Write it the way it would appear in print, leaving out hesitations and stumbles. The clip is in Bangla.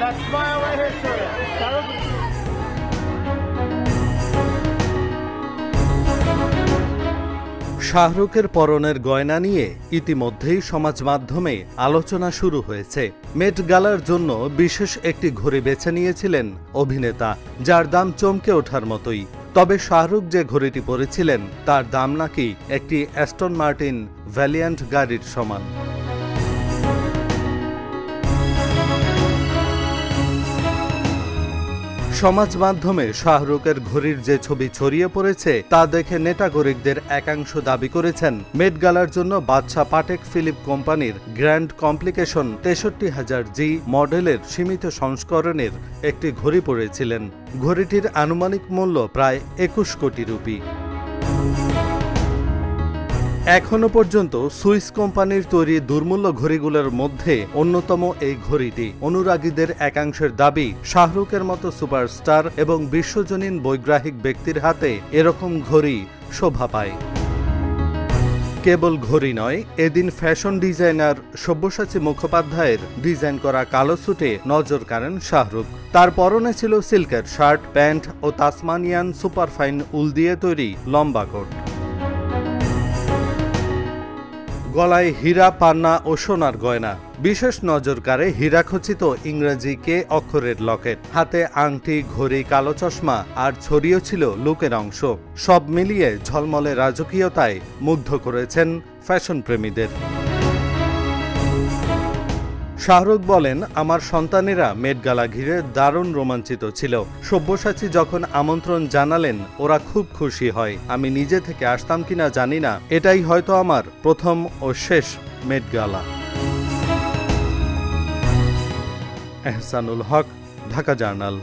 That smile right here, Surya. শাহরুখের পরনের গয়না নিয়ে ইতিমধ্যেই সমাজ মাধ্যমে আলোচনা শুরু হয়েছে। মেট গালার জন্য বিশেষ একটি ঘড়ি বেছে নিয়েছিলেন অভিনেতা, যার দাম চমকে ওঠার মতোই। তবে শাহরুখ যে ঘড়িটি পরেছিলেন তার দাম নাকি একটি অ্যাস্টন মার্টিন ভ্যালিয়ান্ট গাড়ির সমান। সমাজ মাধ্যমে শাহরুখের ঘড়ির যে ছবি ছড়িয়ে পড়েছে তা দেখে নেটাগরিকদের একাংশ দাবি করেছেন মেট গালার জন্য বাদশা পাটেক ফিলিপ কোম্পানির গ্র্যান্ড কমপ্লিকেশন ৬৩,০০০G মডেলের সীমিত সংস্করণের একটি ঘড়ি পরেছিলেন। ঘড়িটির আনুমানিক মূল্য প্রায় ২১ কোটি রুপি। এখনো পর্যন্ত সুইস কোম্পানির তৈরি দুর্মূল্য ঘড়িগুলোর মধ্যে অন্যতম এই ঘড়িটি। অনুরাগীদের একাংশের দাবি, শাহরুখের মতো সুপারস্টার এবং বিশ্বজনীন বৈগ্রাহিক ব্যক্তির হাতে এরকম ঘড়ি শোভা পায়। কেবল ঘড়ি নয়, এদিন ফ্যাশন ডিজাইনার সব্যসাচী মুখোপাধ্যায়ের ডিজাইন করা কালো স্যুটে নজর কাড়েন শাহরুখ। তার পরনে ছিল সিল্কের শার্ট, প্যান্ট ও তাসমানিয়ান সুপারফাইন উল দিয়ে তৈরি লম্বা কোট। গলায় হীরা, পান্না ও সোনার গয়না। বিশেষ নজর কাড়ে হীরাখচিত ইংরেজি কে অক্ষরের লকেট। হাতে আংটি, ঘড়ি, কালো চশমা আর ছড়িয়ে ছিল লুকের অংশ। সব মিলিয়ে ঝলমলে রাজকীয়তায় মুগ্ধ করেছেন ফ্যাশন প্রেমীদের। শাহরুখ বলেন, আমার সন্তানেরা মেট গালা ঘিরে দারুণ রোমাঞ্চিত ছিল। সব্যসাচী যখন আমন্ত্রণ জানালেন ওরা খুব খুশি হয়। আমি নিজে থেকে আসতাম কিনা জানি না, এটাই হয়তো আমার প্রথম ও শেষ মেট গালা। এহসানুল হক, ঢাকা জার্নাল।